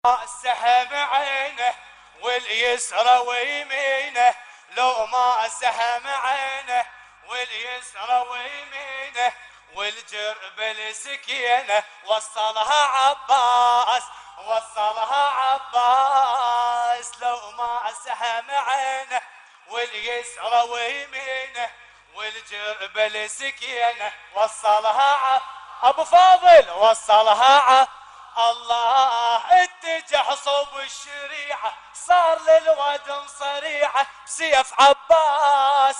السهم عينه واليسرى ويمينه، لو ما السهم عينه واليسرى ويمينه، والجرب السكينه وصلها عباس، وصلها عباس. لو ما السهم عينه واليسرى ويمينه، والجرب السكينه وصلها ابو فاضل وصلها الله. اتجه صوب الشريعة صار للواد صريعة، سيف عباس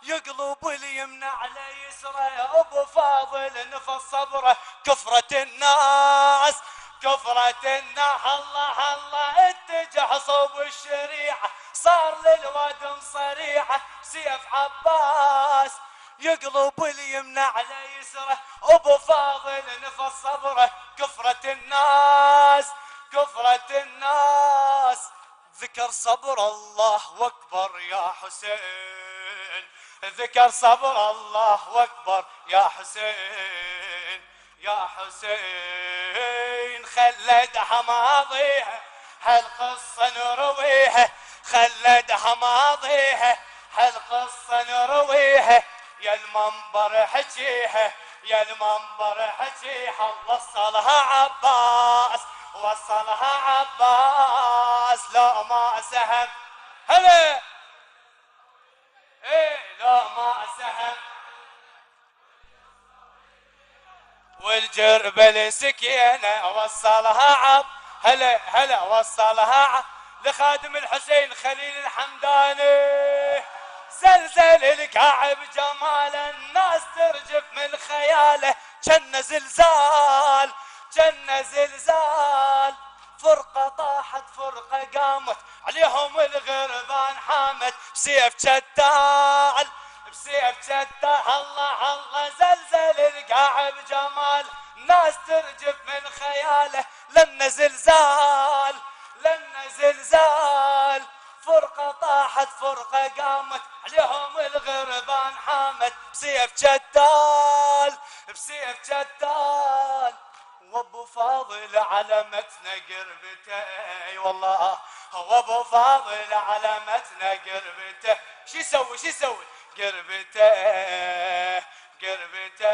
يقلب اليمنى على يسره، ابو فاضل نفس صبره كفرة الناس، كفرة الناس. الله الله اتجه صوب الشريعة صار للواد صريعة، سيف عباس يقلب اليمنى على يسره، ابو فاضل نفس صبره كفرة الناس، كفرة الناس. ذكر صبر الله اكبر يا حسين، ذكر صبر الله اكبر يا حسين، يا حسين. خلدها ماضيها هالقصة نرويها، خلدها ماضيها هالقصة نرويها، يا المنبر حكيها، يا المنبر حكيها. وصلها عباس، وصلها عباس. لو ما سهم هلا ايه، لو ما سهم والجرب السكينه وصلها عب هلا هلا وصلها عب لخادم الحسين خليل الحمداني. زلزل الكعب جماله الناس ترجف من خياله، جن زلزال جن زلزال. فرقة طاحت فرقة قامت عليهم الغربان حامت، بسيف جدال بسيف جدال. الله الله زلزل الكعب جمال ناس ترجف من خياله، لن زلزال لن زلزال. فرقة طاحت فرقة قامت عليهم الغربان حامت، بسيف جدال بسيف جدال. وابو فاضل على متن قربته، اي والله وابو فاضل على متن قربته. شو يسوي شو يسوي قربته قربته،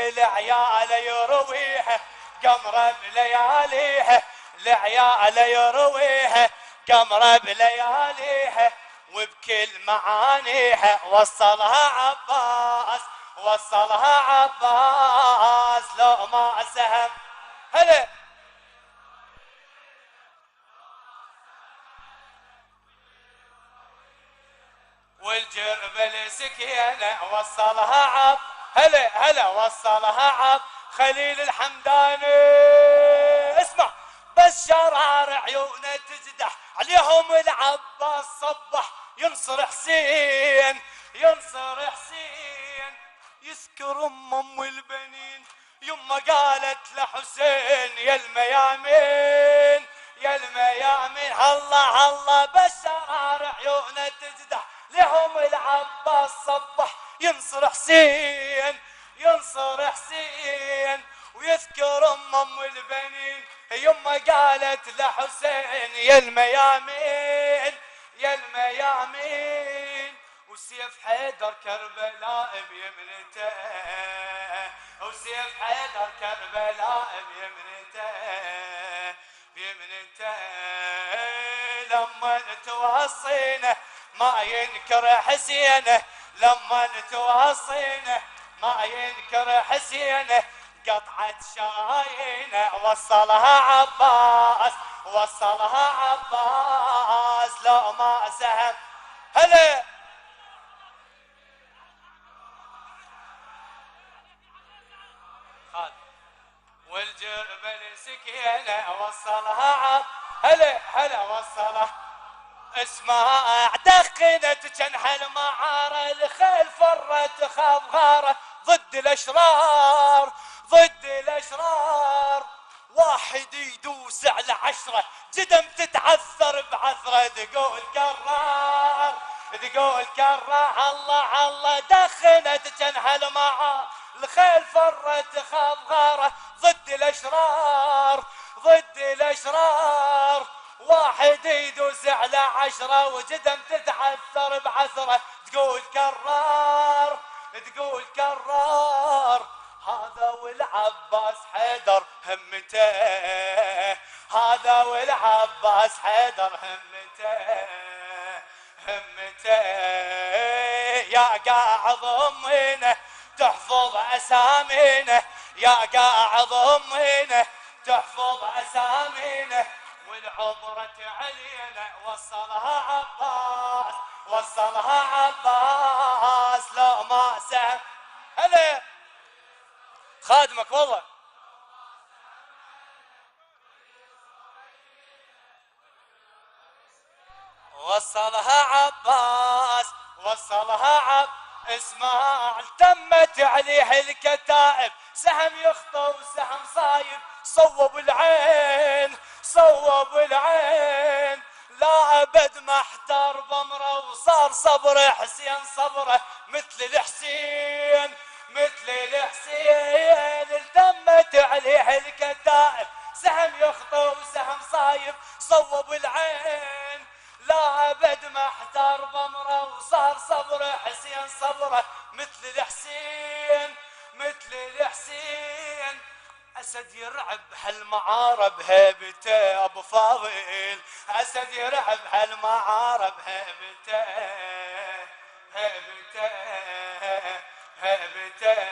العيال يرويها قمره بلياليها، العيال يرويها قمره بلياليها، وبكل معانيها. وصلها عباس، وصلها عباس. لو ما سهم هلا والجرب السكينة وصلها عب هلا هلا وصلها عب خليل الحمداني. اسمع بس شرار عيونه تجدح عليهم العباس صبح، ينصر حسين ينصر حسين. يذكر ام البنين يما قالت لحسين يا الميامين يا الميامين. الله الله بس شرار عيونه تجدح لهم العباس صبح، ينصر حسين ينصر حسين. ويذكر ام البنين يما قالت لحسين يا الميامين يا الميامين. وسيف حيدر كربلاء بيمنته، وسيف حيدر كربلاء بيمنته بيمنته. لما توصينا ما ينكر حسينه، لما توصينا ما ينكر حسينه. قطعت شرايينه وصلها عباس، وصلها عباس. لو ما سهم هلا والجرب السكينه وصلها عب هلا هلا وصلها. اسمع دخنت جنح المعارة، الخيل فرت خضغارة ضد الاشرار ضد الاشرار. واحد يدوس على 10 جدم تتعثر بعثرة، تقول كرار تقول كرار. الله الله دخنت جنح المعارة، الخيل فرت خضغارة ضد الاشرار ضد الاشرار، واحد يدوس على 10 وجدم تتعثر بعثره، تقول كرار تقول كرار. هذا والعباس حيدر همته، هذا والعباس حيدر همته، همته. يا قاعد ضمينه تحفظ اسامينه، يا قاعد ضمينه تحفظ اسامينه، والعبرة علينا وصلها عباس، وصلها عباس لو ما سهم. هلا خادمك والله. وصلها عباس، وصلها اسماعيل. تمت عليه الكتائب، سهم يخطى وسهم صايب، صوب العين صوب العين. لا ابد ما احتار بمره، وصار صبره حسين صبره مثل الحسين مثل الحسين. التمت عليه الكتائب، سهم يخطى وسهم صايب، صوب العين. لا ابد ما احتار بمره، وصار صبره حسين صبره مثل الحسين مثل الحسين. اسد يرعب هالمعارب هيبته ابو فاضل، اسد يرعب هالمعارب هيبته، هيبته هيبته.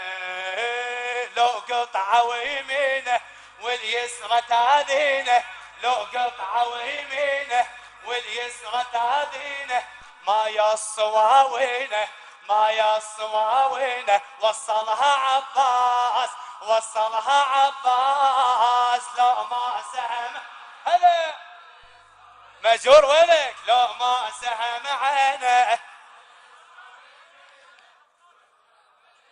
لو قطعه ويمينه واليسرى تاذينه، لو قطعه ويمينه واليسرى تاذينه، ما يصواوينه ما يصواوينه. وصلها عباس، وصلها عباس لو ما سهم. هلا مجور ولك لو ما سهم عينه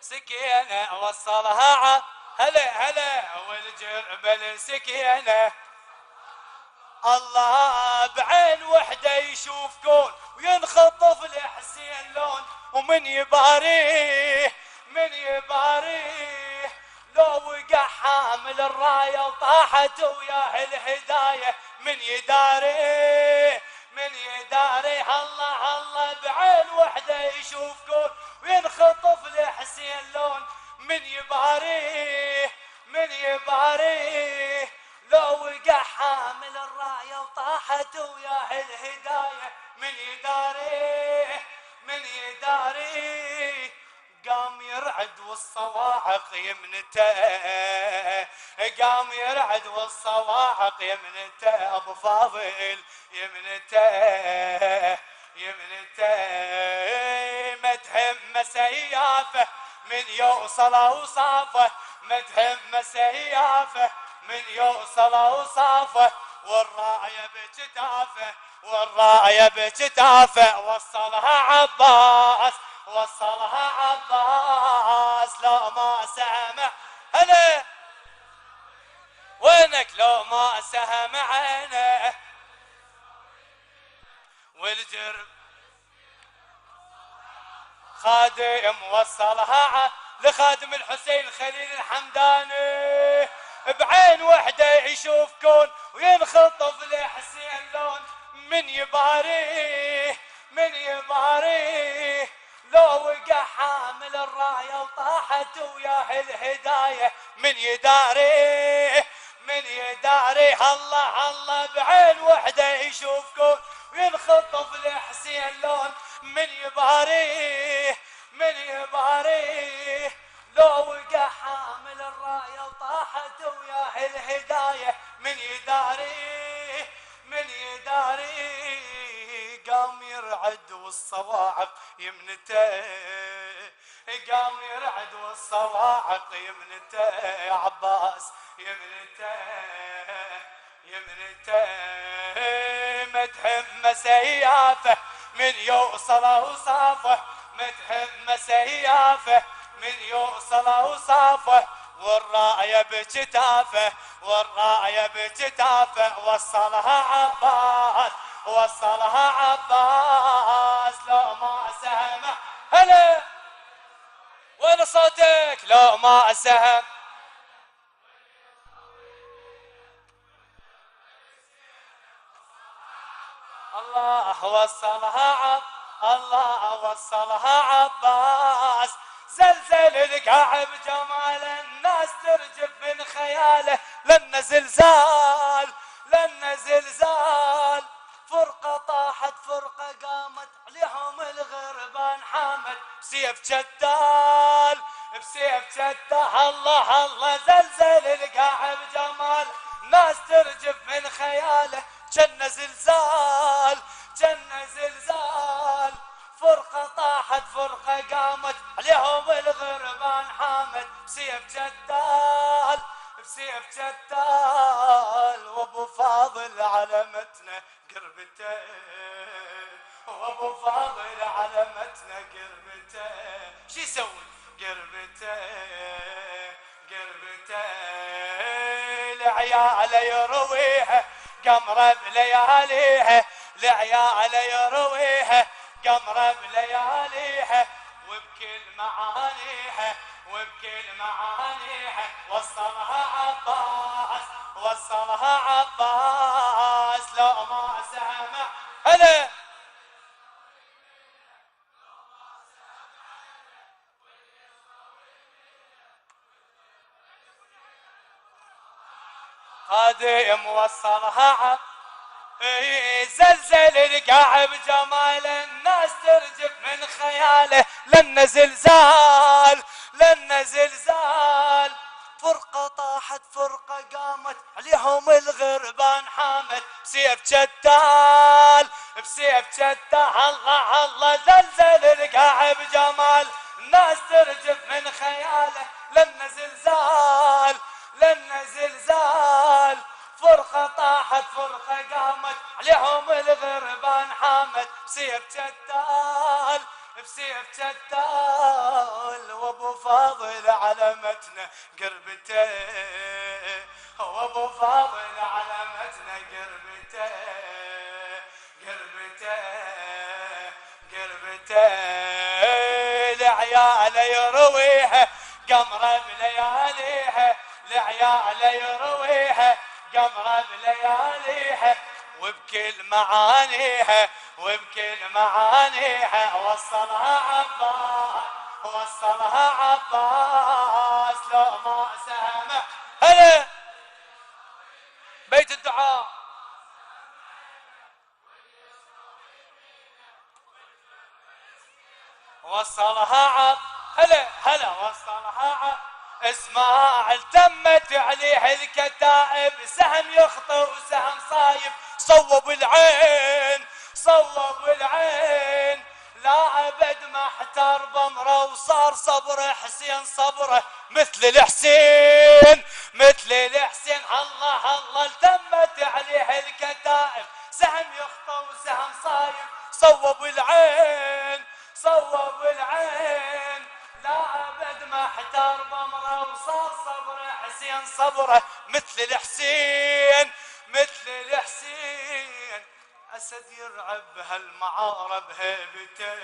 سكينه. وصلها هلا هلا والجربل سكينه. الله بعين وحده يشوف كون وينخطف لحسين لون، ومن يباريه من يباريه. لو وقع حامل الرايه وطاحت وياه الهدايه، من يداريه من يداريه. الله الله بعين وحده يشوف كون وينخطف لحسين لون، من يباريه من يباريه. لو وقع حامل الرايه وطاحت وياه الهدايه، من يداريه من يداريه. قام يرعد والصواعق يمنته، قام يرعد والصواعق يمنته ابو فاضل يمنته يمنته. ما تهم سيافه من يوصل اوصافه، ما تهم سيافه من يوصل اوصافه. والرايه بجتافه والرايه بجتافه. وصلها عباس، وصلها عباس لو ما سمع. هلا وينك لو ما سهم عينه والجرب خادم. وصلها لخادم الحسين خليل الحمداني، بعين وحده يشوف كون وينخطف لحسين لون، من يباريه من يباريه. لو وقع حامل الرايه وطاحت وياه الهدايه، من يداريه من يداريه. الله الله بعين وحده يشوف كون وينخطف لحسين لون، من يباريه من يباريه. لو وقع حامل الرايه وطاحت وياه الهدايه، من يداريه من يداريه. قام يرعد والصواعق يمنته، قام يرعد والصواعق يمنته. يا عباس يمنته يمنته. ما تهم سيافه من يوصل اوصافه، ما تهم سيافه من يوصل اوصافه. والرايه بجتافه والرايه بجتافه. وصلها عباس، وصلها عباس لو ما سهم. هلا وين صوتك لو ما سهم. الله وصلها الله وصلها عباس. زلزل القاع بجمال الناس ترجف من خياله، لن زلزال لن زلزال. فرقة طاحت فرقة قامت عليهم الغربان حامد بسيف جدال بسيف جدال. الله الله زلزل القاع بجمال ناس ترجف من خياله، جنة زلزال جنة زلزال. فرقة طاحت فرقة قامت عليهم الغربان حامد بسيف جدال بسيف جدال. وابو فاضل على متنه قربته، وابو فاضل على متنه قربته. شو يسوي قربته قربته؟ العيال يرويها قمره بلياليها، العيال يرويها قمره بلياليها. وبكل معانيها وبكل معانيها وصلها عباس وصلها عباس. لو ما سمع هلا قادم وصلها عباس. زلزل القاع بجمال الناس ترجف من خياله، لن زلزال لن زلزال. فرقة طاحت فرقة قامت عليهم الغربان حامد بسيف جدال بسيف جدال. الله الله زلزل القاع بجمال الناس ترجف من خياله، لن زلزال لن زلزال. فرقة طاحت فرقة قامت عليهم الغربان حامد بسيف جدال بسيف جدال. وابو فاضل على متنه قربته، وابو فاضل على متنه قربته قربته قربته. العيال يرويها قمره بلياليها، العيال يرويها قمره بلياليها. وبكل معانيها وبكل معانيها وصلها عباس وصلها عباس. لو ما سمع هلا بيت الدعاء وصلها عب هلا هلا وصلها عب. اسماعيل تمت عليه الكتائب، سهم يخطر وسهم صايب. صوب العين صوب العين، لا ابد ما احتار بمره وصار صبر حسين صبره مثل الحسين مثل الحسين. الله الله تمت عليه الكتائب، سهم يخطر وسهم صايب. صوب العين صوب العين، لا ابد ما احتار بمره وصار صبره حسين صبره مثل الحسين مثل الحسين. اسد يرعب هالمعاره بهيبته،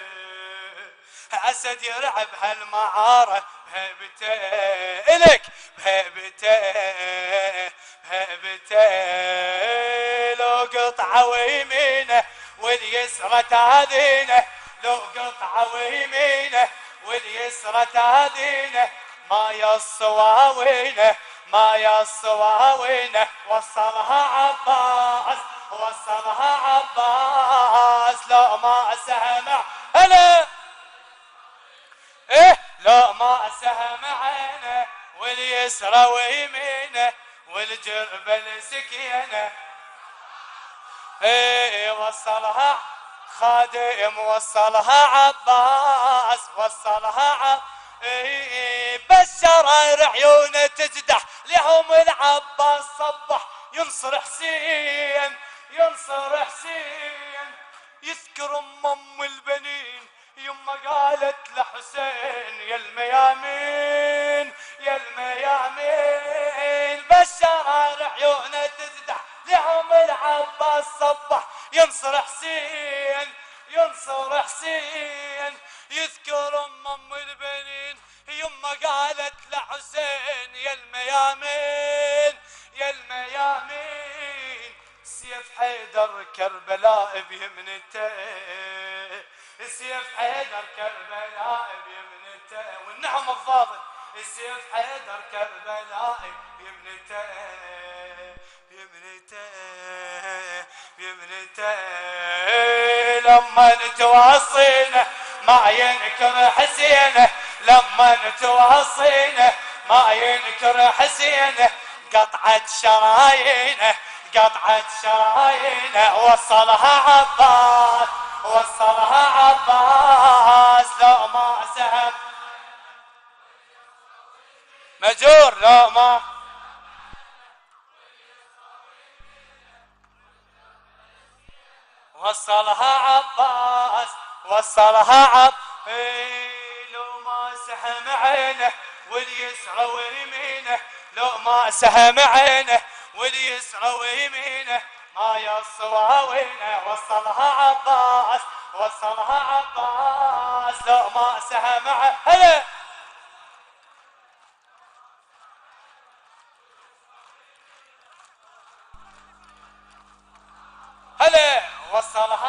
اسد يرعب هالمعاره بهيبته. الك بهيبته بهيبته. لو قطعه ويمينه واليسرى تاذينه، لو قطعه ويمينه واليسرى تاذينه. ما يصواوينه ما يصواوينه. وصلها عباس وصلها عباس. لو ما سمع هلا ايه لو ما سمع عينه واليسرى ويمينه والجربل سكينه. ايه وصلها خادم وصلها عباس وصلها عباس. بشر عيونه تجدح لهم العباس صبح. ينصر حسين ينصر حسين. يذكر ام البنين يما قالت لحسين يا الميامين يا الميامين. بشر عيونه تجدح لهم العباس صبح. ينصر حسين ينصر حسين. يذكر ام البنين يما قالت لحسين يا الميامين يا الميامين. سيف حيدر كربلاء بيمنته، سيف حيدر كربلاء بيمنته، والنعم الفاضل سيف حيدر كربلاء بيمنته بيمنته بيمنته. لما نتواصينا ما ينكر حسينه، لما نتواصينا ما ينكر حسينه، قطعت شرايينه قطعت شرايينه، وصلها عباس وصلها عباس لو ما سهم مجور لو ما وصلها عباس وصلها لو ما سهم عينه واليسرى ويمينه، لو ما سهم عينه واليسرى ويمينه ما يصواوينه، وصلها عباس وصلها عباس لو ما سهم هلا هلا وصلها